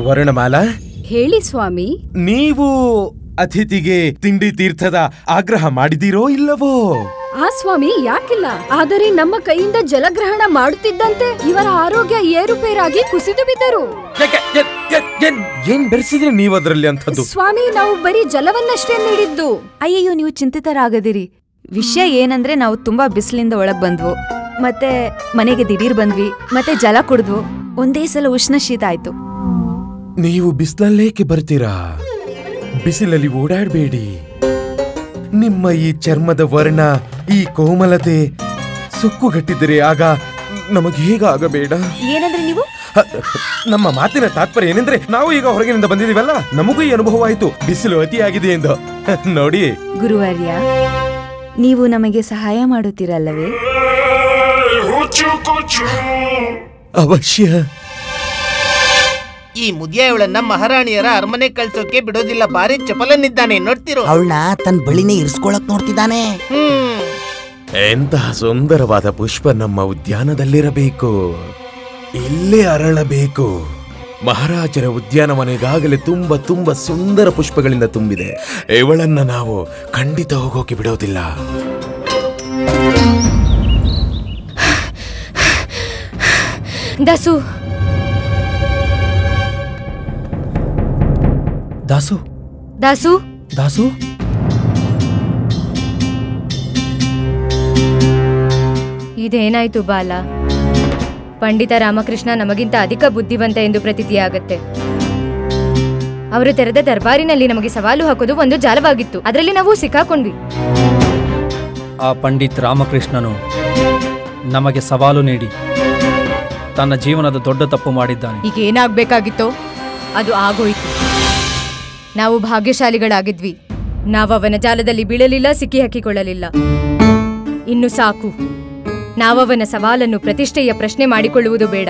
ವರ್ಣಮಾಲಾ, ಹೇಳಿ ಸ್ವಾಮಿ. ನೀವು ಅತಿಥಿಗೆ ತಿಂಡಿ ತೀರ್ಥದ ಆಗ್ರಹ ಮಾಡಿದಿರೋ ಇಲ್ಲವೋ? ಸ್ವಾಮಿ, ಯಾಕಿಲ್ಲ. ಆದರೆ ನಮ್ಮ ಕೈಯಿಂದ ಜಲಗ್ರಹಣ ಮಾಡುತ್ತಿದ್ದಂತೆ ಇವರ ಆರೋಗ್ಯ ಏರುಪೇರಾಗಿ ಕುಸಿದು ಬಿದ್ದರು. ಏನ್ ಬೆರೆಸಿದ್ರೆ ನೀವು ಅದರಲ್ಲಿ ಅಂತದ್ದು? ಸ್ವಾಮಿ, ನಾವು ಬರೀ ಜಲವನ್ನಷ್ಟೇ ನೀಡಿದ್ದು. ಅಯ್ಯಯ್ಯೋ, ನೀವು ಚಿಂತಿತರಾಗದಿರಿ. ವಿಷಯ ಏನಂದ್ರೆ ನಾವು ತುಂಬಾ ಬಿಸಿಲಿಂದ ಒಳಗ್ ಬಂದ್ವು, ಮತ್ತೆ ಮನೆಗೆ ದಿಢೀರ್ ಬಂದ್ವಿ, ಮತ್ತೆ ಜಲ ಕುಡಿದ್ವು. ಒಂದೇ ಸಲ ಉಷ್ಣ ಶೀತ ಆಯ್ತು. ನೀವು ಬಿಸಿಲಲ್ಲೇಕೆ ಬರ್ತೀರಾ? ಬಿಸಿಲಲ್ಲಿ ಓಡಾಡಬೇಡಿ. ನಿಮ್ಮ ಈ ಚರ್ಮದ ವರ್ಣ, ಈ ಕೋಮಲತೆ ಸುಕ್ಕುಗಟ್ಟಿದರೆ ಆಗ ನಮಗೆ ಹೇಗಾಗಬೇಡ. ಏನಂದ್ರೆ ನೀವು? ನಮ್ಮ ಮಾತಿನ ತಾತ್ಪರ್ಯ ಏನೆಂದ್ರೆ, ನಾವು ಈಗ ಹೊರಗಿನಿಂದ ಬಂದಿದೀವಲ್ಲ, ನಮಗೂ ಈ ಅನುಭವ ಆಯ್ತು ಬಿಸಿಲು ಅತಿಯಾಗಿದೆ ಎಂದು. ನೋಡಿ ಗುರುವರ್ಯ, ನೀವು ನಮಗೆ ಸಹಾಯ ಮಾಡುತ್ತೀರಲ್ಲವೇ? ಅವಶ್ಯ. ಈ ಮುದಿಯವಳನ್ನ ಮಹಾರಾಣಿಯರ ಅರಮನೆ ಕಳ್ಸೋಕೆ ಬಿಡೋದಿಲ್ಲ. ಬಾರಿ ಚಪಲನಿದ್ದಾನೆ, ನೋಡ್ತಿರೋ. ಅವಳನ್ನ ತನ್ನ ಬಳಿನೇ ಇರಿಸ್ಕೊಳಕ್ ನೋಡ್ತಿದ್ದಾನೆ. ಎಂತಹ ಸುಂದರವಾದ ಪುಷ್ಪ ನಮ್ಮ ಉದ್ಯಾನದಲ್ಲಿರಬೇಕು, ಇಲ್ಲೇ ಅರಳಬೇಕು. ಮಹಾರಾಜರ ಉದ್ಯಾನವನ ಈಗಾಗಲೇ ತುಂಬಾ ತುಂಬಾ ಸುಂದರ ಪುಷ್ಪಗಳಿಂದ ತುಂಬಿದೆ. ಇವಳನ್ನ ನಾವು ಖಂಡಿತ ಹೋಗೋಕೆ ಬಿಡೋದಿಲ್ಲ. ದಾಸು, ದಾಸು, ದಾಸು, ದಾಸು, ಇದೇನಾಯ್ತು ಬಾಲ? ಪಂಡಿತ ರಾಮಕೃಷ್ಣ ನಮಗಿಂತ ಅಧಿಕ ಬುದ್ಧಿವಂತ ಎಂದು ಪ್ರತೀತಿಯಾಗತ್ತೆ. ಅವರು ತೆರೆದ ದರ್ಬಾರಿನಲ್ಲಿ ನಮಗೆ ಸವಾಲು ಹಾಕೋದು ಒಂದು ಜಾಲವಾಗಿತ್ತು. ಅದರಲ್ಲಿ ನಾವು ಸಿಕ್ಕಾಕೊಂಡ್ವಿ. ಆ ಪಂಡಿತ್ ರಾಮಕೃಷ್ಣನು ನಮಗೆ ಸವಾಲು ನೀಡಿ ತನ್ನ ಜೀವನದ ದೊಡ್ಡ ತಪ್ಪು ಮಾಡಿದ್ದಾನೆ. ಈಗ ಏನಾಗ್ಬೇಕಾಗಿತ್ತೋ ಅದು ಆಗೋಯ್ತು. ನಾವು ಭಾಗ್ಯಶಾಲಿಗಳಾಗಿದ್ವಿ. ನಾವವನ ಜಾಲದಲ್ಲಿ ಬೀಳಲಿಲ್ಲ, ಸಿಕ್ಕಿ ಹಾಕಿಕೊಳ್ಳಲಿಲ್ಲ. ಇನ್ನು ಸಾಕು. ನಾವವನ ಸವಾಲನ್ನು ಪ್ರತಿಷ್ಠೆಯ ಪ್ರಶ್ನೆ ಮಾಡಿಕೊಳ್ಳುವುದು ಬೇಡ.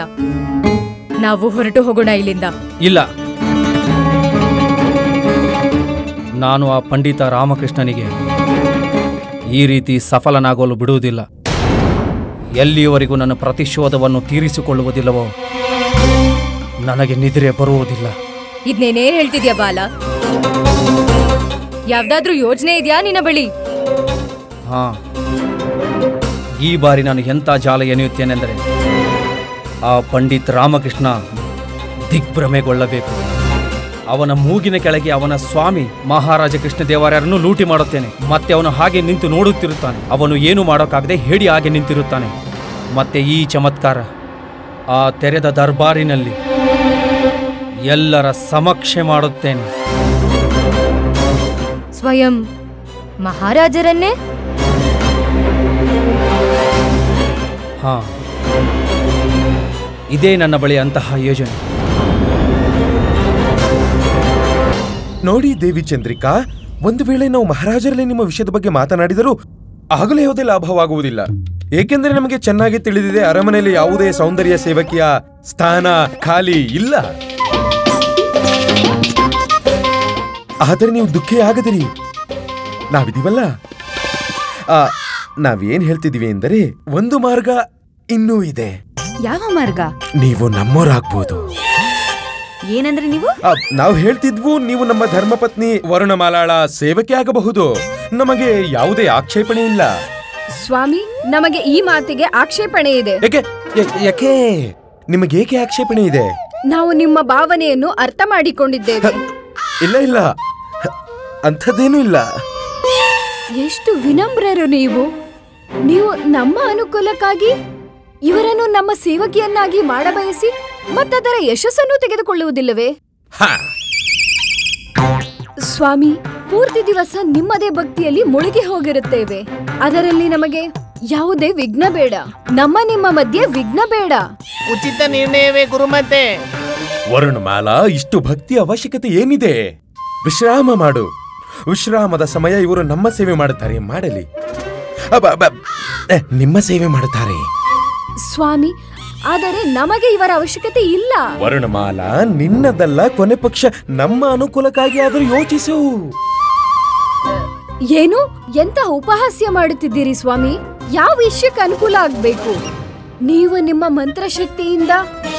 ನಾವು ಹೊರಟು ಹೋಗೋಣ ಇಲ್ಲಿಂದ. ಇಲ್ಲ, ನಾನು ಆ ಪಂಡಿತ ರಾಮಕೃಷ್ಣನಿಗೆ ಈ ರೀತಿ ಸಫಲನಾಗಲು ಬಿಡುವುದಿಲ್ಲ. ಎಲ್ಲಿಯವರೆಗೂ ನನ್ನ ಪ್ರತಿಶೋಧವನ್ನು ತೀರಿಸಿಕೊಳ್ಳುವುದಿಲ್ಲವೋ ನನಗೆ ನಿದ್ರೆ ಬರುವುದಿಲ್ಲ. ಇದನ್ನೇನೇನ್ ಹೇಳ್ತಿದ್ಯಾ ಬಾಲ? ಯಾವ್ದಾದ್ರೂ ಯೋಜನೆ ಇದೆಯಾ ನಿನ್ನ ಬಳಿ? ಹಾ, ಈ ಬಾರಿ ನಾನು ಎಂಥ ಜಾಲ ಎನೆಯುತ್ತೇನೆಂದರೆ, ಆ ಪಂಡಿತ್ ರಾಮಕೃಷ್ಣ ದಿಗ್ಭ್ರಮೆಗೊಳ್ಳಬೇಕು. ಅವನ ಮೂಗಿನ ಕೆಳಗೆ ಅವನ ಸ್ವಾಮಿ ಮಹಾರಾಜ ಕೃಷ್ಣದೇವರಾಯರನ್ನು ಲೂಟಿ ಮಾಡುತ್ತೇನೆ. ಮತ್ತೆ ಅವನು ಹಾಗೆ ನಿಂತು ನೋಡುತ್ತಿರುತ್ತಾನೆ. ಅವನು ಏನು ಮಾಡೋಕ್ಕಾಗದೆ ಹೇಳಿ ಹಾಗೆ ನಿಂತಿರುತ್ತಾನೆ. ಮತ್ತೆ ಈ ಚಮತ್ಕಾರ ಆ ತೆರೆದ ದರ್ಬಾರಿನಲ್ಲಿ ಎಲ್ಲರ ಸಮಕ್ಷೆ ಮಾಡುತ್ತೇನೆ. ಸ್ವಯಂ ಮಹಾರಾಜರನ್ನೇ? ಹಾ, ಇದೇ ನನ್ನ ಬಳಿ ಅಂತಹ ಯೋಜನೆ. ನೋಡಿ ದೇವಿ ಚಂದ್ರಿಕಾ, ಒಂದು ವೇಳೆ ನಾವು ಮಹಾರಾಜರಲ್ಲಿ ನಿಮ್ಮ ವಿಷಯದ ಬಗ್ಗೆ ಮಾತನಾಡಿದರೂ ಆಗಲೇ ಯಾವುದೇ ಲಾಭವಾಗುವುದಿಲ್ಲ. ಏಕೆಂದರೆ ನಮಗೆ ಚೆನ್ನಾಗಿ ತಿಳಿದಿದೆ, ಅರಮನೆಯಲ್ಲಿ ಯಾವುದೇ ಸೌಂದರ್ಯ ಸೇವಕಿಯ ಸ್ಥಾನ ಖಾಲಿ ಇಲ್ಲ. ಆದರೆ ನೀವು ದುಃಖ ಆಗದಿರಿ, ನಾವಿದೀವಲ್ಲ. ನಾವೇನ್ ಹೇಳ್ತಿದೀವಿ ಎಂದರೆ, ಒಂದು ಮಾರ್ಗ ಇನ್ನೂ ಇದೆ. ಯಾವ ಮಾರ್ಗ? ನೀವು ನಮ್ಮೋರಾಗ್ಬೋದು. ಏನಂದ್ರೆ ನೀವು? ನಾವು ಹೇಳ್ತಿದ್ವು, ನೀವು ನಮ್ಮ ಧರ್ಮಪತ್ನಿ ವರ್ಣಮಾಲಾಳ ಸೇವಕಿ ಆಗಬಹುದು. ನಮಗೆ ಯಾವುದೇ ಆಕ್ಷೇಪಣೆ ಇಲ್ಲ. ಸ್ವಾಮಿ, ನಮಗೆ ಈ ಮಾತಿಗೆ ಆಕ್ಷೇಪಣೆ ಇದೆ. ಯಾಕೆ ನಿಮಗೇಕೆ ಆಕ್ಷೇಪಣೆ ಇದೆ? ನಾವು ನಿಮ್ಮ ಭಾವನೆಯನ್ನು ಅರ್ಥ ಮಾಡಿಕೊಂಡಿದ್ದೇವೆ. ಇಲ್ಲ ಇಲ್ಲ, ಅಂಥದ್ದೇನೂ ಇಲ್ಲ. ಎಷ್ಟು ವಿನಮ್ರರು ನೀವು. ನೀವು ನಮ್ಮ ಅನುಕೂಲಕ್ಕಾಗಿ ಇವರನ್ನು ನಮ್ಮ ಸೇವಕಿಯನ್ನಾಗಿ ಮಾಡಬಯಸಿ ಮತ್ತದರ ಯಶಸ್ಸನ್ನು ತೆಗೆದುಕೊಳ್ಳುವುದಿಲ್ಲವೇ? ಸ್ವಾಮಿ, ಪೂರ್ತಿ ದಿವಸ ನಿಮ್ಮದೇ ಭಕ್ತಿಯಲ್ಲಿ ಮುಳುಗಿ ಹೋಗಿರುತ್ತೇವೆ. ಅದರಲ್ಲಿ ನಮಗೆ ಯಾವುದೇ ವಿಘ್ನ ಬೇಡ. ನಿಮ್ಮ ಮಧ್ಯೆ ವಿಘ್ನ ಬೇಡ. ಉಚಿತ ನಿರ್ಣಯವೇ ಗುರುಮತೆ. ವರ್ಣಮಾಲಾ, ಇಷ್ಟು ಭಕ್ತಿ ಅವಶ್ಯಕತೆ ಏನಿದೆ? ವಿಶ್ರಾಮ ಮಾಡು. ವಿಶ್ರಾಮದ ಸಮಯ ಇವರು ನಮ್ಮ ಸೇವೆ ಮಾಡುತ್ತಾರೆ, ಮಾಡಲಿ. ನಿಮ್ಮ ಸೇವೆ ಮಾಡುತ್ತಾರೆ ಸ್ವಾಮಿ. ಆದರೆ ನಮಗೆ ಇವರ ಅವಶ್ಯಕತೆ ಇಲ್ಲ. ವರ್ಣಮಾಲಾ, ನಿನ್ನದಲ್ಲ, ಕೊನೆ ಪಕ್ಷ ನಮ್ಮ ಅನುಕೂಲಕ್ಕಾಗಿ ಆದರೂ ಯೋಚಿಸು. ಏನು ಎಂತ ಉಪಹಾಸ್ಯ ಮಾಡುತ್ತಿದ್ದೀರಿ ಸ್ವಾಮಿ? ಯಾವ ವಿಷಯಕ್ಕೆ ಅನುಕೂಲ ಆಗ್ಬೇಕು? ನೀವು ನಿಮ್ಮ ಮಂತ್ರಶಕ್ತಿಯಿಂದ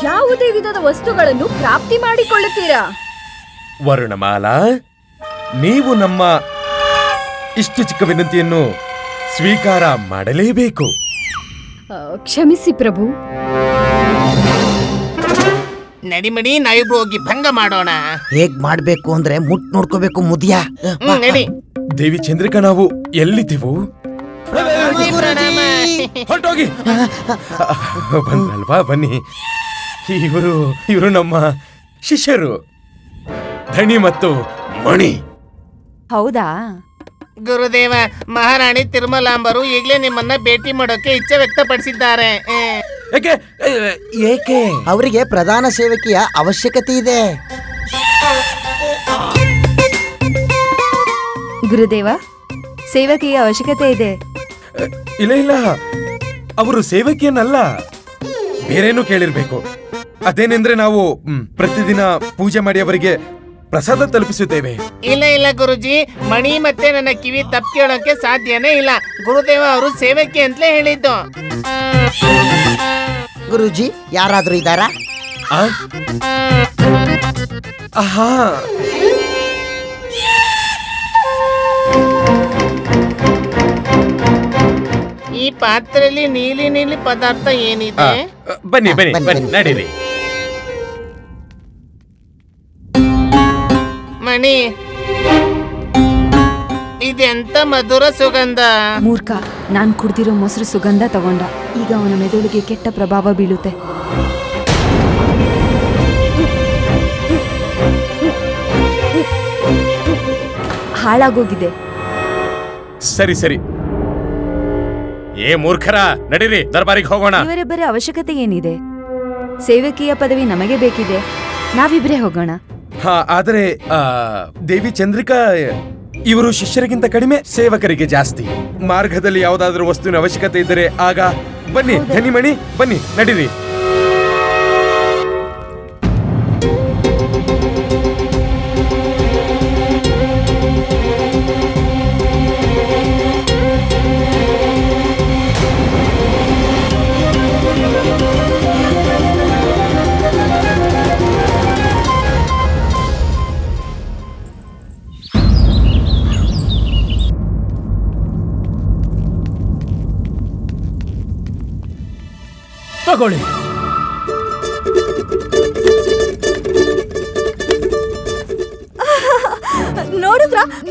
ಯಾವುದೇ ವಿಧದ ವಸ್ತುಗಳನ್ನು ಪ್ರಾಪ್ತಿ ಮಾಡಿಕೊಳ್ಳುತ್ತೀರಾ? ವರುಣಮಾಲಾ, ನೀವು ನಮ್ಮ ಇಷ್ಟು ಚಿಕ್ಕ ವಿನಂತಿಯನ್ನು ಸ್ವೀಕಾರ ಮಾಡಲೇಬೇಕು. ಕ್ಷಮಿಸಿ ಪ್ರಭು. ನಡಿಮಡಿ, ನಾವಿಬ್ರು ಹೋಗಿ ಭಂಗ ಮಾಡೋಣ. ಹೇಗ್ ಮಾಡ್ಬೇಕು ಅಂದ್ರೆ ಮುಟ್ ನೋಡ್ಕೋಬೇಕು ಮುದಿಯ. ನಡಿ. ದೇವಿ ಚಂದ್ರಿಕಾ, ನಾವು ಎಲ್ಲಿದ್ದೆವು? ಹೊರಟೋಗಿ ಬಂದ್ರಲ್ವಾ? ಬನ್ನಿ. ಇವರು ನಮ್ಮ ಶಿಷ್ಯರು ಧಣಿ ಮತ್ತು ಮಣಿ. ಹೌದಾ? ಗುರುದೇವ, ಮಹಾರಾಣಿ ತಿರುಮಲಾಂಬರು ಈಗಲೇ ನಿಮ್ಮನ್ನ ಭೇಟಿ ಮಾಡೋಕೆ ಇಚ್ಛೆ ವ್ಯಕ್ತಪಡಿಸಿದ್ದಾರೆ. ಏಕೆ? ಅವರಿಗೆ ಪ್ರಧಾನ ಸೇವಕಿಯ ಅವಶ್ಯಕತೆ ಇದೆ. ಗುರುದೇವ, ಸೇವಕಿಯ ಅವಶ್ಯಕತೆ ಇದೆ. ಇಲ್ಲ, ಅವರು ಸೇವಕಿಯನ್ನಲ್ಲ, ಬೇರೇನೂ ಕೇಳಿರ್ಬೇಕು. ಅದೇನೆಂದ್ರೆ ನಾವು ಪ್ರತಿದಿನ ಪೂಜೆ ಮಾಡಿ ಅವರಿಗೆ ಪ್ರಸಾದ ತಲುಪಿಸುತ್ತೇವೆ. ಇಲ್ಲ ಗುರುಜಿ, ಮಣಿ ಮತ್ತೆ ನನ್ನ ಕಿವಿ ತಪ್ಪು ಕೇಳೋಕೆ ಸಾಧ್ಯನೇ ಇಲ್ಲ. ಗುರುದೇವ ಅವರು ಸೇವಕಿ ಅಂತಲೇ ಹೇಳಿದ್ದು. ಗುರುಜಿ, ಯಾರಾದ್ರೂ ಇದ್ದಾರಾ? ಆಹಾ, ಈ ಪಾತ್ರೆಯಲ್ಲಿ ನೀಲಿ ನೀಲಿ ಪದಾರ್ಥ ಏನಿದೆ? ಬನ್ನಿ ನಡೀರಿ. ಮಣಿ, ಇದೆಂತ ಮಧುರ ಸುಗಂಧ. ಮೂರ್ಖ, ನಾನ್ ಕುಡ್ದಿರೋ ಮೊಸರು ಸುಗಂಧ ತಗೊಂಡ. ಈಗ ಅವನ ಮೆದುಳಿಗೆ ಕೆಟ್ಟ ಪ್ರಭಾವ ಬೀಳುತ್ತೆ. ಹಾಳಾಗೋಗಿದೆ. ಸರಿ, ಏ ಮೂರ್ಖರ, ನಡೀರಿ, ದರ್ಬಾರಿಗೆ ಹೋಗೋಣ. ಇವರಿಬ್ಬರ ಅವಶ್ಯಕತೆ ಏನಿದೆ? ಸೇವಕಿಯ ಪದವಿ ನಮಗೆ ಬೇಕಿದೆ, ನಾವಿಬ್ರೇ ಹೋಗೋಣ. ಹಾ, ಆದರೆ ದೇವಿ ಚಂದ್ರಿಕಾ ಇವರು ಶಿಷ್ಯರಿಗಿಂತ ಕಡಿಮೆ, ಸೇವಕರಿಗೆ ಜಾಸ್ತಿ. ಮಾರ್ಗದಲ್ಲಿ ಯಾವುದಾದ್ರೂ ವಸ್ತುವಿನ ಅವಶ್ಯಕತೆ ಇದ್ದರೆ ಆಗ ಬನ್ನಿ. ಧನಿಮಣಿ, ಬನ್ನಿ, ನಡೀರಿ. ತಗೊಳ್ಳಿ.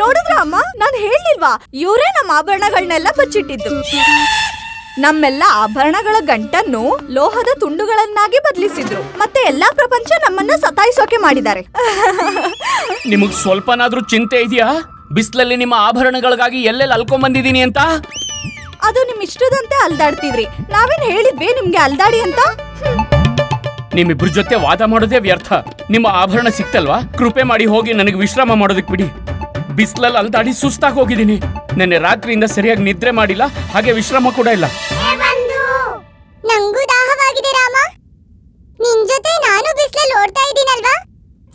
ನೋಡಿದ್ರ ಅಮ್ಮ, ನಾನು ಹೇಳಿಲ್ವಾ, ಇವರೇ ನಮ್ಮ ಆಭರಣಗಳನ್ನೆಲ್ಲ ಬಚ್ಚಿಟ್ಟಿದ್ದು. ನಮ್ಮೆಲ್ಲ ಆಭರಣಗಳ ಗಂಟನ್ನು ಲೋಹದ ತುಂಡುಗಳನ್ನಾಗಿ ಬದಲಿಸಿದ್ರು. ಮತ್ತೆ ಎಲ್ಲಾ ಪ್ರಪಂಚ ನಮ್ಮನ್ನ ಸತಾಯಿಸೋಕೆ ಮಾಡಿದ್ದಾರೆ. ನಿಮಗ್ ಸ್ವಲ್ಪನಾದ್ರೂ ಚಿಂತೆ ಇದೆಯಾ? ಬಿಸಿಲಲ್ಲಿ ನಿಮ್ಮ ಆಭರಣಗಳಿಗಾಗಿ ಎಲ್ಲೆಲ್ಲಿ ಅಲ್ಕೊಂಡ್ ಬಂದಿದ್ದೀನಿ ಅಂತ? ಅದು ನಿಮ್ ಇಷ್ಟದಂತೆ ಅಲ್ದಾಡ್ತಿದ್ರಿ. ನಾವೇನ್ ಹೇಳಿದ್ವಿ ನಿಮ್ಗೆ ಅಲ್ದಾಡಿ ಅಂತ? ನಿಮ್ಮಿಬ್ರ ಜೊತೆ ವಾದ ಮಾಡೋದೇ ವ್ಯರ್ಥ. ನಿಮ್ಮ ಆಭರಣ ಸಿಕ್ತಲ್ವಾ? ಕೃಪೆ ಮಾಡಿ ಹೋಗಿ ನನಗೆ ವಿಶ್ರಾಮ ಮಾಡೋದಕ್ ಬಿಡಿ. ಬಿಸಿಲಲ್ಲಿ ಅಲ್ದಾಡಿ ಸುಸ್ತಾಗಿ ಹೋಗಿದ್ದೀನಿ. ನೆನ್ನೆ ರಾತ್ರಿಯಿಂದ ಸರಿಯಾಗಿ ನಿದ್ರೆ ಮಾಡಿಲ್ಲ, ಹಾಗೆ ವಿಶ್ರಾಮ ಕೂಡ ಇಲ್ಲ. ನಂಗೂ ದಾಹವಾಗಿದೆ ರಾಮ. ನಿನ್ ಜೊತೆ ನಾನು ಬಿಸಿಲಲ್ಲಿ ಓಡ್ತಾ ಇದ್ದೀನಲ್ವಾ,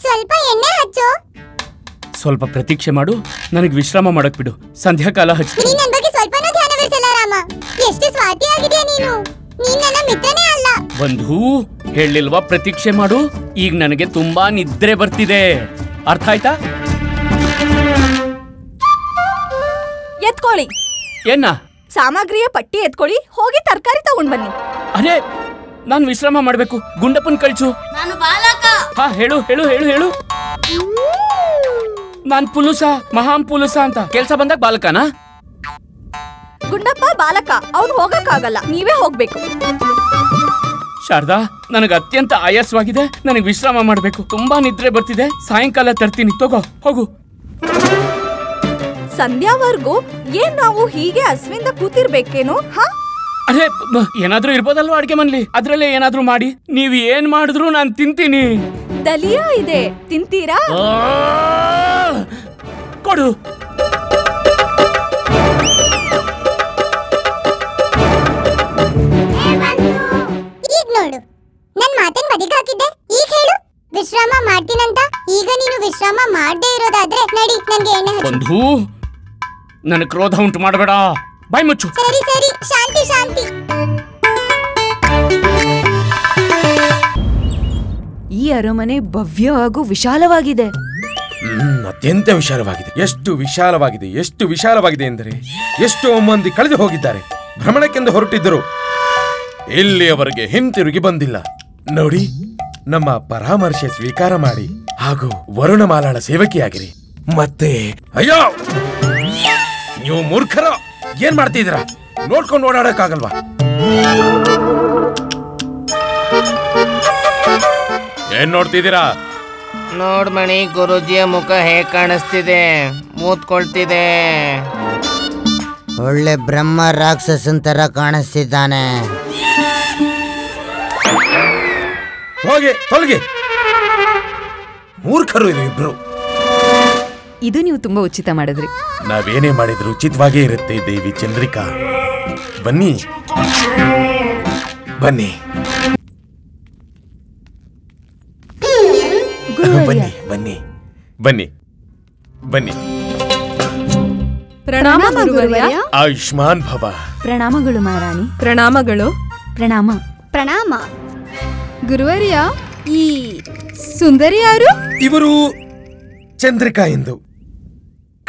ಸ್ವಲ್ಪ ಎಣ್ಣೆ ಹಚ್ಚು. ಸ್ವಲ್ಪ ಪ್ರತೀಕ್ಷೆ ಮಾಡು, ನನಗೆ ವಿಶ್ರಾಮ ಮಾಡಕ್ ಬಿಡು. ಸಂಧ್ಯಾಕಾಲ ಹಚ್ತೀನಿ. ನೀನ್ ನನ್ ಬಗ್ಗೆ ಸ್ವಲ್ಪನೂ ಧ್ಯಾನವಿರಿಸಲ್ಲ ರಾಮ. ಎಷ್ಟು ಸ್ವಾರ್ಥಿಯಾಗಿದೆಯಾ ನೀನು. ನೀನ್ ನನ್ನ ಮಿತ್ರನೇ ಅಲ್ಲ. ಬಂಧು, ಹೇಳಿಲ್ವಾ ಪ್ರತೀಕ್ಷೆ ಮಾಡು? ಈಗ ನನಗೆ ತುಂಬಾ ನಿದ್ರೆ ಬರ್ತಿದೆ, ಅರ್ಥ ಆಯ್ತಾ? ಎತ್ಕೊಳ್ಳಿ. ಏನ? ಸಾಮಗ್ರಿಯ ಪಟ್ಟಿ ಎತ್ಕೊಳ್ಳಿ, ಹೋಗಿ ತರಕಾರಿ ತಗೊಂಡ್ ಬನ್ನಿ. ಅರೆ, ನಾನು ವಿಶ್ರಾಮ ಮಾಡ್ಬೇಕು. ಗುಂಡಪ್ಪನ್ ಕಳ್ಸು. ನಾನು ಬಾಲಕ. ಹಾ, ಹೇಳು ಹೇಳು ಹೇಳು ಹೇಳು. ನಾನ್ ಪುಲುಸ, ಮಹಾನ್ ಪುಲುಸ ಅಂತ. ಕೆಲ್ಸ ಬಂದಾಗ ಬಾಲಕನಾ? ಗುಂಡಪ್ಪ ಬಾಲಕ, ಅವ್ನು ಹೋಗಕ್ಕಾಗಲ್ಲ, ನೀವೇ ಹೋಗ್ಬೇಕು. ಶಾರದಾ, ನನಗೆ ಅತ್ಯಂತ ಆಯಾಸವಾಗಿದೆ, ನನಗೆ ವಿಶ್ರಾಮ ಮಾಡ್ಬೇಕು. ತುಂಬಾ ನಿದ್ರೆ ಬರ್ತಿದೆ. ಸಾಯಂಕಾಲ ತರ್ತೀನಿ, ತಗೋ ಹೋಗು. ಸಂಧ್ಯಾವರ್ಗೂ ಏನ್ ನಾವು ಹೀಗೆ ಹಸ್ವಿಂದ ಕೂತಿರ್ಬೇಕೇನು? ಹಾ, ಅರೆ, ಏನಾದ್ರೂ ಇರ್ಬೋದಲ್ವಾ ಅಡ್ಗೆ ಮನ್ಲಿ? ಅದ್ರಲ್ಲೇ ಏನಾದ್ರೂ ಮಾಡಿ. ನೀವ್ ಏನ್ ಮಾಡಿದ್ರು ನಾನ್ ತಿಂತೀನಿ. ದಲಿಯಾ ಇದೆ, ತಿಂತೀರಾ? ಕೊಡು. ಈಗ ನೋಡು, ನನ್ ಮಾತನ್ ಬದಿಗೆ ಹಾಕಿದ್ದೆ. ಈಗ ಹೇಳು, ವಿಶ್ರಾಮ ಮಾಡ್ತೀನಂತ. ಈಗ ನೀನು ವಿಶ್ರಾಮ ಮಾಡದೇ ಇರೋದಾದ್ರೆ ನಡಿ, ನನ್ಗೆ ಎಣ್ಣೆ ಹಚ್ಚು. ಬಂಧು, ನನ್ನ ಕ್ರೋಧ ಉಂಟು ಮಾಡಬೇಡ. ಬಾಯ್ ಮುಚ್ಚು. ಸರಿ ಸರಿ, ಶಾಂತಿ ಶಾಂತಿ. ಅರಮನೆ ಭವ್ಯ ಹಾಗೂ ವಿಶಾಲವಾಗಿದೆ. ಅತ್ಯಂತ ವಿಶಾಲವಾಗಿದೆ. ಎಷ್ಟು ವಿಶಾಲವಾಗಿದೆ, ಎಷ್ಟು ವಿಶಾಲವಾಗಿದೆ ಎಂದರೆ ಎಷ್ಟೋ ಮಂದಿ ಕಳೆದು ಹೋಗಿದ್ದಾರೆ. ಭ್ರಮಣಕ್ಕೆಂದು ಹೊರಟಿದ್ದರು, ಇಲ್ಲಿಯವರೆಗೆ ಹಿಂತಿರುಗಿ ಬಂದಿಲ್ಲ. ನೋಡಿ, ನಮ್ಮ ಪರಾಮರ್ಶೆ ಸ್ವೀಕಾರ ಮಾಡಿ ಹಾಗೂ ವರುಣಮಾಲಾಳ ಸೇವಕಿಯಾಗಿರಿ. ಮತ್ತೆ ಅಯ್ಯೋ, ನೀವು ಮೂರ್ಖರ, ಏನ್ ಮಾಡ್ತಿದ್ದೀರಾ? ನೋಡ್ಕೊಂಡು ಓಡಾಡಕ್ಕಾಗಲ್ವಾ? ಏನ್ ನೋಡ್ತಿದ್ದೀರಾ? ನೋಡ್ಮಣಿ, ಗುರುಜಿಯ ಮುಖ ಹೇಗ್ ಕಾಣಿಸ್ತಿದೆ, ಮೂತ್ಕೊಳ್ತಿದೆ. ಒಳ್ಳೆ ಬ್ರಹ್ಮ ರಾಕ್ಷಸನ್ ತರ ಕಾಣಿಸ್ತಿದ್ದಾನೆ. ಹೋಗಿ ತೊಲಗಿ, ಮೂರ್ಖರು ಇಬ್ರು. ಇದು ನೀವು ತುಂಬಾ ಉಚಿತ ಮಾಡಿದ್ರಿ. ನಾವೇನೇ ಮಾಡಿದ್ರು ಉಚಿತವಾಗೇ ಇರುತ್ತೆ ದೇವಿ ಚಂದ್ರಿಕಾ. ಬನ್ನಿ ಬನ್ನಿ ಬನ್ನಿ ಬನ್ನಿ ಬನ್ನಿ ಬನ್ನಿ. ಪ್ರಣಾಮ ಗುರುವರ್ಯ. ಆಯುಷ್ಮಾನ್ ಭವ. ಪ್ರಣಾಮಗಳು ಮಹಾರಾಣಿ. ಪ್ರಣಾಮಗಳು. ಪ್ರಣಾಮ. ಪ್ರಣಾಮ ಗುರುವರ್ಯ. ಈ ಸುಂದರಿ ಯಾರು? ಇವರು ಚಂದ್ರಿಕಾ ಎಂದು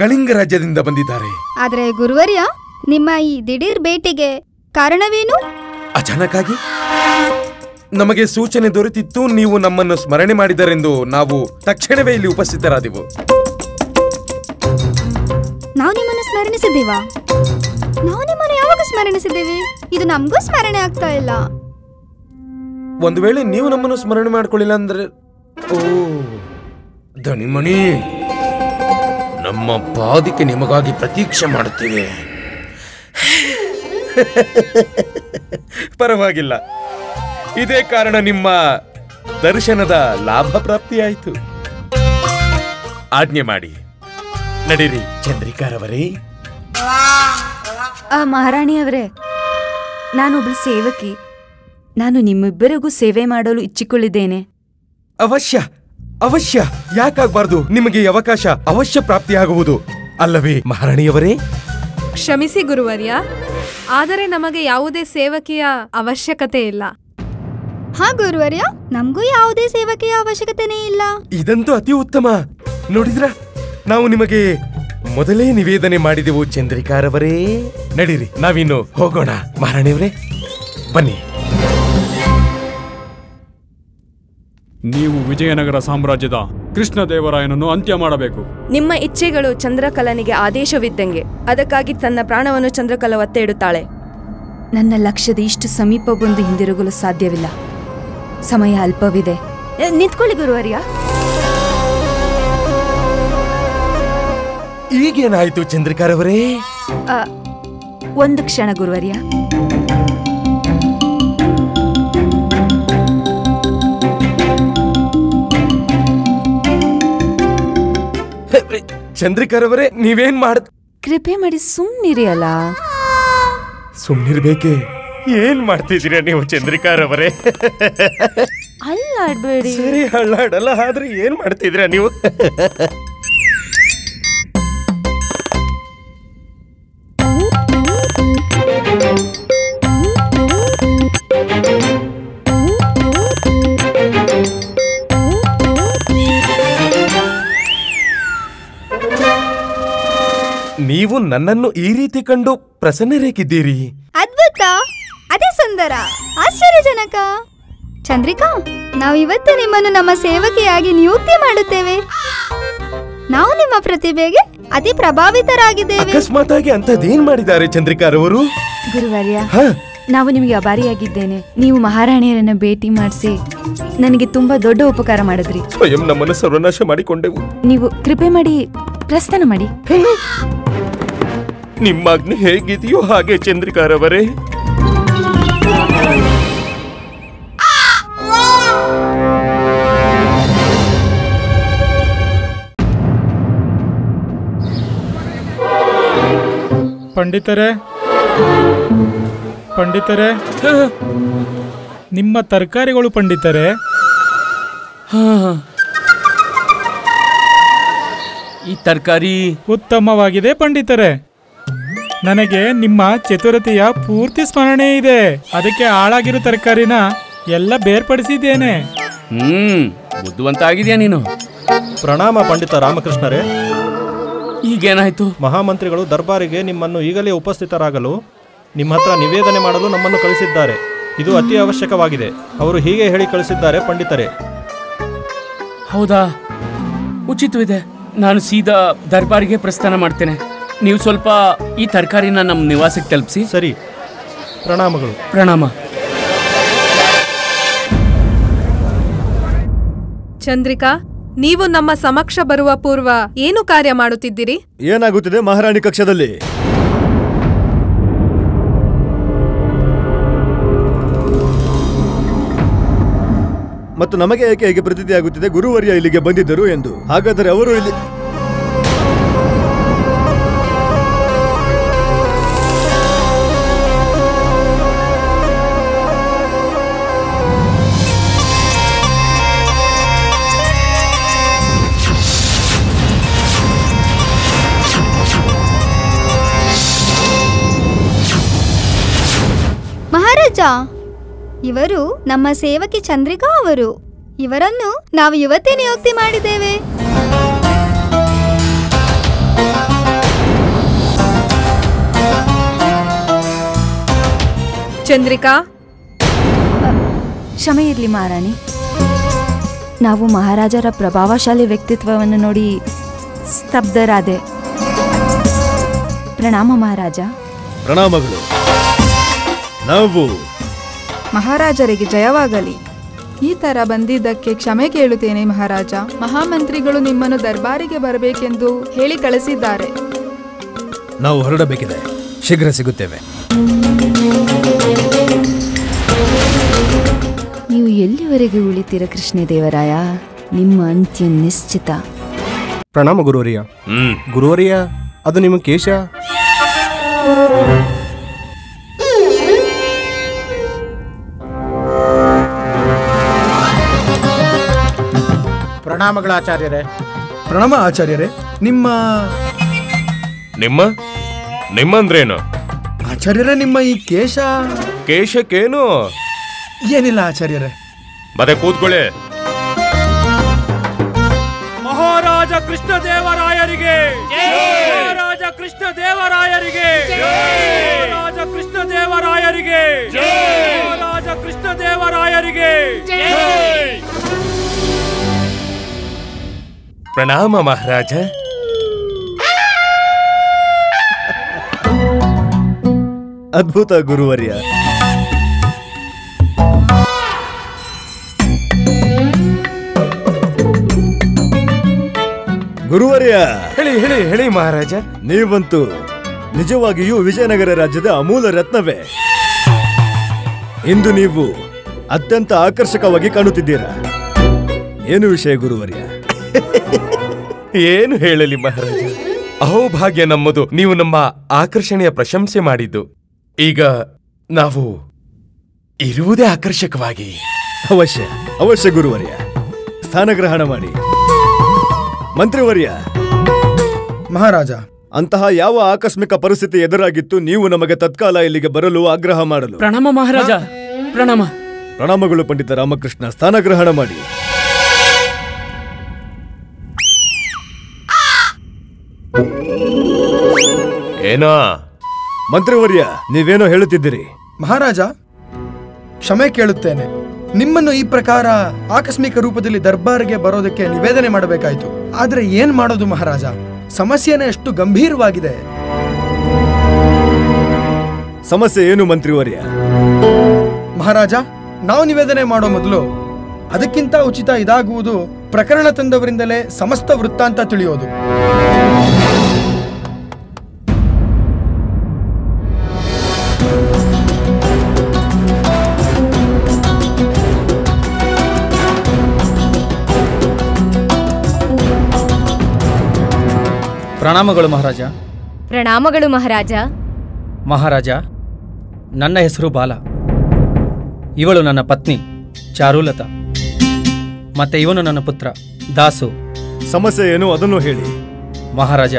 ಕಳಿಂಗ ರಾಜ್ಯದಿಂದ ಬಂದಿದ್ದಾರೆ. ಆದ್ರೆ ಗುರುವರ್ಯ, ನಿಮ್ಮ ಈ ದಿಢೀರ್ ಭೇಟಿಗೆ ಕಾರಣವೇನು? ಅಚಾನಕ್ಕಾಗಿ ನಮಗೆ ಸೂಚನೆ ದೊರೆತಿತ್ತು, ನೀವು ನಮ್ಮನ್ನು ಸ್ಮರಣೆ ಮಾಡಿದರೆಂದು ನಾವು ತಕ್ಷಣವೇ ಇಲ್ಲಿ ಉಪಸ್ಥಿತರಾದೆವು. ನಾವು ನಿಮ್ಮನ್ನು ಸ್ಮರಣಿಸಿದ್ದೇವಾ? ನಾವು ನಿಮ್ಮನ್ನು ಯಾವಾಗ ಸ್ಮರಣಿಸಿದ್ದೇವೆ? ಇದು ನಮಗೂ ಸ್ಮರಣೆ ಆಗ್ತಾ ಇಲ್ಲ. ಒಂದು ವೇಳೆ ನೀವು ನಮ್ಮನ್ನು ಸ್ಮರಣೆ ಮಾಡ್ಕೊಳ್ಳಿಲ್ಲ ಅಂದ್ರೆ, ಓ ಧನಿಮಣಿ, ನಮ್ಮ ಪಾದಿಕೆ ನಿಮಗಾಗಿ ಪ್ರತೀಕ್ಷೆ ಮಾಡುತ್ತೇವೆ. ಪರವಾಗಿಲ್ಲ, ಇದೇ ಕಾರಣ ನಿಮ್ಮ ದರ್ಶನದ ಲಾಭ ಪ್ರಾಪ್ತಿಯಾಯಿತು. ಆಜ್ಞೆ ಮಾಡಿ ನಡೀರಿ ಚಂದ್ರಿಕಾರವರೇ. ಮಹಾರಾಣಿಯವರೇ, ನಾನೊಬ್ಳು ಸೇವಕಿ. ನಾನು ನಿಮ್ಮಿಬ್ಬರಿಗೂ ಸೇವೆ ಮಾಡಲು ಇಚ್ಛಿಕೊಳ್ಳಿದ್ದೇನೆ. ಅವಶ್ಯ ಅವಶ್ಯ, ಯಾಕಾಗಬಾರ್ದು? ನಿಮಗೆ ಅವಕಾಶ ಅವಶ್ಯ ಪ್ರಾಪ್ತಿಯಾಗುವುದು ಅಲ್ಲವೇ ಮಹಾರಾಣಿಯವರೇ? ಕ್ಷಮಿಸಿ ಗುರುವರ್ಯ, ಆದರೆ ನಮಗೆ ಯಾವುದೇ ಸೇವಕಿಯ ಅವಶ್ಯಕತೆ ಇಲ್ಲ. ಹಾ ಗುರುವರ್ಯ, ನಮಗೂ ಯಾವುದೇ ಸೇವಕಿಯ ಅವಶ್ಯಕತೆನೇ ಇಲ್ಲ. ಇದಂತೂ ಅತಿ ಉತ್ತಮ. ನೋಡಿದ್ರ, ನಾವು ನಿಮಗೆ ಮೊದಲೇ ನಿವೇದನೆ ಮಾಡಿದೆವು ಚಂದ್ರಿಕಾರವರೇ. ನಡೀರಿ, ನಾವಿನ್ನು ಹೋಗೋಣ. ಮಹಾರಾಣಿಯವರೇ ಬನ್ನಿ. ನೀವು ವಿಜಯನಗರ ಸಾಮ್ರಾಜ್ಯದ ಕೃಷ್ಣದೇವರಾಯನನ್ನು ಅಂತ್ಯ ಮಾಡಬೇಕು. ನಿಮ್ಮ ಇಚ್ಛೆಗಳು ಚಂದ್ರಕಲನಿಗೆ ಆದೇಶವಿದ್ದಂಗೆ. ಅದಕ್ಕಾಗಿ ತನ್ನ ಪ್ರಾಣವನ್ನು ಚಂದ್ರಕಲ ಒತ್ತೆ ಇಡುತ್ತಾಳೆ. ನನ್ನ ಲಕ್ಷ್ಯದ ಇಷ್ಟು ಸಮೀಪ ಬಂದು ಹಿಂದಿರುಗಲು ಸಾಧ್ಯವಿಲ್ಲ. ಸಮಯ ಅಲ್ಪವಿದೆ. ನಿಂತ್ಕೊಳ್ಳಿ ಗುರುವರ್ಯ. ಈಗೇನಾಯ್ತು ಚಂದ್ರಿಕಾರವರೇ? ಒಂದು ಕ್ಷಣ ಗುರುವರ್ಯ. ಚಂದ್ರಿಕಾರವರೇ, ನೀವೇನ್ ಕೃಪೆ ಮಾಡಿ ಸುಮ್ನಿರಿ. ಅಲ್ಲ, ಸುಮ್ನಿರ್ಬೇಕೆ? ಏನ್ ಮಾಡ್ತಿದ್ದೀರಾ ನೀವು ಚಂದ್ರಿಕಾರವರೇ? ಅಲ್ಲಾಡ್ಬೇಡಿ. ಸರಿ, ಅಲ್ಲಾಡಲ್ಲ, ಆದ್ರೆ ಏನ್ ಮಾಡ್ತಿದ್ದೀರಾ ನೀವು? ನೀವು ನನ್ನನ್ನು ಈ ರೀತಿ ಕಂಡು ಪ್ರಸನ್ನರೇಕಿದ್ದೀರಿ. ಅದ್ಭುತ, ಅದೇ ಸುಂದರ, ಆಶ್ಚರ್ಯಜನಕ. ಚಂದ್ರಿಕಾ, ನಾವಿವತ್ತು ನಿಮ್ಮನ್ನು ನಮ್ಮ ಸೇವಕಿಯಾಗಿ ನಿಯುಕ್ತಿ ಮಾಡುತ್ತೇವೆ. ನಾವು ನಿಮ್ಮ ಪ್ರತಿಭೆಗೆ ಅತಿ ಪ್ರಭಾವಿತರಾಗಿದ್ದೇವೆ. ಅಕಸ್ಮಾತಾಗಿ ಅಂತದೇನ್ ಮಾಡಿದ್ದಾರೆ ಚಂದ್ರಿಕಾರವರು? ಗುರುವರ್ಯ, ನಾವು ನಿಮಗೆ ಅಭಾರಿಯಾಗಿದ್ದೇನೆ. ನೀವು ಮಹಾರಾಣಿಯರನ್ನ ಭೇಟಿ ಮಾಡಿಸಿ ನನಗೆ ತುಂಬಾ ದೊಡ್ಡ ಉಪಕಾರ ಮಾಡಿದ್ರಿ. ಸ್ವಯಂ ನಮ್ಮನ್ನು ಸರ್ವನಾಶ ಮಾಡಿಕೊಂಡೆವು. ನೀವು ಕೃಪೆ ಮಾಡಿ ಪ್ರಸ್ಥಾನ ಮಾಡಿ. ನಿಮ್ಮ ಆಜ್ಞೆ ಹೇಗಿದೆಯೋ ಹಾಗೆ ಚಂದ್ರಿಕಾರವರೇ. ಪಂಡಿತರೇ, ಪಂಡಿತರೇ, ನಿಮ್ಮ ತರಕಾರಿಗಳು ಪಂಡಿತರೇ. ಈ ತರಕಾರಿ ಉತ್ತಮವಾಗಿದೆ ಪಂಡಿತರೇ. ನನಗೆ ನಿಮ್ಮ ಚತುರತೆಯ ಪೂರ್ತಿ ಸ್ಮರಣೆ ಇದೆ. ಅದಕ್ಕೆ ಹಾಳಾಗಿರೋ ತರಕಾರಿನ ಎಲ್ಲ ಬೇರ್ಪಡಿಸಿದ್ದೇನೆ. ಬುದ್ಧಿವಂತ ಆಗಿದ್ಯಾ ನೀನು. ಪ್ರಣಾಮ ಪಂಡಿತ ರಾಮಕೃಷ್ಣರೇ. ಈಗೇನಾಯ್ತು? ಮಹಾಮಂತ್ರಿಗಳು ದರ್ಬಾರಿಗೆ ನಿಮ್ಮನ್ನು ಈಗಲೇ ಉಪಸ್ಥಿತರಾಗಲು ನಿಮ್ಮ ಹತ್ರ ನಿವೇದನೆ ಮಾಡಲು ನಮ್ಮನ್ನು ಕಳಿಸಿದ್ದಾರೆ. ಇದು ಅತಿ ಅವಶ್ಯಕವಾಗಿದೆ. ಅವರು ಹೀಗೆ ಹೇಳಿ ಕಳಿಸಿದ್ದಾರೆ ಪಂಡಿತರೇ. ಹೌದಾ? ಉಚಿತವಿದೆ. ನಾನು ಸೀದಾ ದರ್ಬಾರಿಗೆ ಪ್ರಸ್ಥಾನ ಮಾಡ್ತೇನೆ. ನೀವು ಸ್ವಲ್ಪ ಈ ತರಕಾರಿನ ನಮ್ಮ ನಿವಾಸಕ್ಕೆ ತಲುಪಿಸಿ. ಸರಿ. ಪ್ರಣಾಮಗಳು. ಪ್ರಣಾಮ. ಚಂದ್ರಿಕಾ, ನೀವು ನಮ್ಮ ಸಮಕ್ಷ ಬರುವ ಪೂರ್ವ ಏನು ಕಾರ್ಯ ಮಾಡುತ್ತಿದ್ದೀರಿ? ಏನಾಗುತ್ತಿದೆ ಮಹಾರಾಣಿ ಕಕ್ಷದಲ್ಲಿ? ಮತ್ತು ನಮಗೆ ಏಕೆ ಹೇಗೆ ಪ್ರತೀತಿಯಾಗುತ್ತಿದೆ ಗುರುವರ್ಯ ಇಲ್ಲಿಗೆ ಬಂದಿದ್ದರು ಎಂದು? ಹಾಗಾದರೆ ಅವರು ಇಲ್ಲಿ ಮಹಾರಾಜ, ಇವರು ನಮ್ಮ ಸೇವಕಿ ಚಂದ್ರಿಕಾ ಅವರು. ಇವರನ್ನು ನಾವು ಯುವತಿ ನಿಯುಕ್ತಿ ಮಾಡಿದ್ದೇವೆ. ಚಂದ್ರಿಕಾ, ಕ್ಷಮೆ ಇರಲಿ ಮಹಾರಾಣಿ. ನಾವು ಮಹಾರಾಜರ ಪ್ರಭಾವಶಾಲಿ ವ್ಯಕ್ತಿತ್ವವನ್ನು ನೋಡಿ ಸ್ತಬ್ಧರಾದೆ. ಪ್ರಣಾಮ ಮಹಾರಾಜ. ಪ್ರಣಾಮಗಳು. ನಾವು ಮಹಾರಾಜರಿಗೆ ಜಯವಾಗಲಿ. ಈ ತರ ಬಂದಿದ್ದಕ್ಕೆ ಕ್ಷಮೆ ಕೇಳುತ್ತೇನೆ ಮಹಾರಾಜ. ಮಹಾಮಂತ್ರಿಗಳು ನಿಮ್ಮನ್ನು ದರ್ಬಾರಿಗೆ ಬರಬೇಕೆಂದು ಹೇಳಿ ಕಳಿಸಿದ್ದಾರೆ. ನಾವು ಹೊರಡಬೇಕಿದೆ. ಶೀಘ್ರ ಸಿಗುತ್ತೇವೆ. ನೀವು ಎಲ್ಲಿವರೆಗೆ ಉಳಿತೀರ ಕೃಷ್ಣದೇವರಾಯ? ನಿಮ್ಮ ಅಂತ್ಯ ನಿಶ್ಚಿತ. ಪ್ರಣಾಮ ಗುರುವರಿಯ. ಗುರುವರಿಯ, ಅದು ನಿಮ್ಮ ಕೇಶ. ಪ್ರಣಾಮಗಳ ಆಚಾರ್ಯರೇ. ಪ್ರಣಾಮ ಆಚಾರ್ಯರೇ. ನಿಮ್ಮಂದ್ರೇನು ಆಚಾರ್ಯರೇ? ನಿಮ್ಮ ಈ ಕೇಶಕ್ಕೇನು? ಏನಿಲ್ಲ ಆಚಾರ್ಯರೇ. ಮತ್ತೆ ಕೂತ್ಕೊಳ್ಳಿ. ಮಹಾರಾಜ ಕೃಷ್ಣದೇವರಾಯರಿಗೆ, ಮಹಾರಾಜ ಕೃಷ್ಣದೇವರಾಯರಿಗೆ, ಮಹಾರಾಜ ಕೃಷ್ಣದೇವರಾಯರಿಗೆ, ಮಹಾರಾಜ ಕೃಷ್ಣದೇವರಾಯರಿಗೆ. ಪ್ರಣಾಮ ಮಹಾರಾಜ. ಅದ್ಭುತ ಗುರುವರ್ಯ. ಗುರುವರ್ಯ, ಹೇಳಿ ಮಹಾರಾಜ. ನೀವಂತೂ ನಿಜವಾಗಿಯೂ ವಿಜಯನಗರ ರಾಜ್ಯದ ಅಮೂಲ ರತ್ನವೇ. ಇಂದು ನೀವು ಅತ್ಯಂತ ಆಕರ್ಷಕವಾಗಿ ಕಾಣುತ್ತಿದ್ದೀರಾ. ಏನು ವಿಷಯ ಗುರುವರ್ಯ? ಏನು ಹೇಳಲಿ ಮಹಾರಾಜ, ಅಹೋಭಾಗ್ಯ ನಮ್ಮದು ನೀವು ನಮ್ಮ ಆಕರ್ಷಣೆಯ ಪ್ರಶಂಸೆ ಮಾಡಿದ್ದು. ಈಗ ನಾವು ಇರುವುದೇ ಆಕರ್ಷಕವಾಗಿ. ಅವಶ್ಯ ಗುರುವರ್ಯ. ಸ್ಥಾನಗ್ರಹಣ ಮಾಡಿ. ಮಂತ್ರಿವರ್ಯ. ಮಹಾರಾಜ, ಅಂತಹ ಯಾವ ಆಕಸ್ಮಿಕ ಪರಿಸ್ಥಿತಿ ಎದುರಾಗಿತ್ತು ನೀವು ನಮಗೆ ತತ್ಕಾಲ ಇಲ್ಲಿಗೆ ಬರಲು ಆಗ್ರಹ ಮಾಡಲು? ಪ್ರಣಾಮ ಮಹಾರಾಜ. ಪ್ರಣಾಮಗಳು ಪಂಡಿತ ರಾಮಕೃಷ್ಣ. ಸ್ಥಾನಗ್ರಹಣ ಮಾಡಿ. ಏನೋ ಮಂತ್ರಿವರ್ಯ, ನೀವೇನೋ ಹೇಳುತ್ತಿದ್ದೀರಿ? ಮಹಾರಾಜ, ಕ್ಷಮೆ ಕೇಳುತ್ತೇನೆ. ನಿಮ್ಮನ್ನು ಈ ಪ್ರಕಾರ ಆಕಸ್ಮಿಕ ರೂಪದಲ್ಲಿ ದರ್ಬಾರಿಗೆ ಬರೋದಕ್ಕೆ ನಿವೇದನೆ ಮಾಡಬೇಕಾಯ್ತು. ಆದ್ರೆ ಏನ್ ಮಾಡೋದು ಮಹಾರಾಜ? ಸಮಸ್ಯೆನೇ ಎಷ್ಟು ಗಂಭೀರವಾಗಿದೆ. ಸಮಸ್ಯೆ ಏನು ಮಂತ್ರಿವರ್ಯ? ಮಹಾರಾಜ, ನಾವು ನಿವೇದನೆ ಮಾಡೋ ಮೊದಲು ಅದಕ್ಕಿಂತ ಉಚಿತ ಇದಾಗುವುದು ಪ್ರಕರಣ ತಂದವರಿಂದಲೇ ಸಮಸ್ತ ವೃತ್ತಾಂತ ತಿಳಿಯೋದು. ಪ್ರಣಾಮಗಳು ಮಹಾರಾಜ. ಪ್ರಣಾಮಗಳು ಮಹಾರಾಜ. ಮಹಾರಾಜ, ನನ್ನ ಹೆಸರು ಬಾಲ. ಇವಳು ನನ್ನ ಪತ್ನಿ ಚಾರುಲತಾ. ಮತ್ತೆ ಇವನು ನನ್ನ ಪುತ್ರ ದಾಸು. ಸಮಸ್ಯೆ ಏನು ಅದನ್ನು ಹೇಳಿ. ಮಹಾರಾಜ,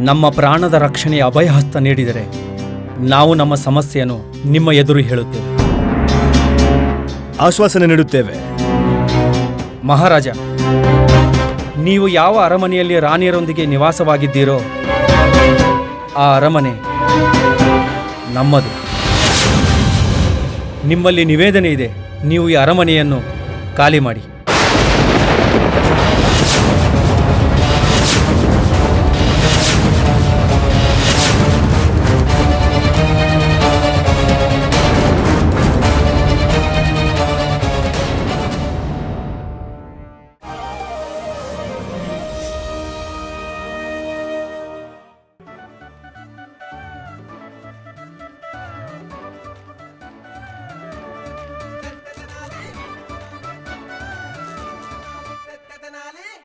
ನಮ್ಮ ಪ್ರಾಣದ ರಕ್ಷಣೆಯ ಅಭಯಹಸ್ತ ನೀಡಿದರೆ ನಾವು ನಮ್ಮ ಸಮಸ್ಯೆಯನ್ನು ನಿಮ್ಮ ಎದುರು ಹೇಳುತ್ತೇವೆ. ಆಶ್ವಾಸನೆ ನೀಡುತ್ತೇವೆ. ಮಹಾರಾಜ, ನೀವು ಯಾವ ಅರಮನೆಯಲ್ಲಿ ರಾಣಿಯರೊಂದಿಗೆ ನಿವಾಸವಾಗಿದ್ದೀರೋ ಆ ಅರಮನೆ ನಮ್ಮದು. ನಿಮ್ಮಲ್ಲಿ ನಿವೇದನೆ ಇದೆ, ನೀವು ಈ ಅರಮನೆಯನ್ನು ಖಾಲಿ ಮಾಡಿ.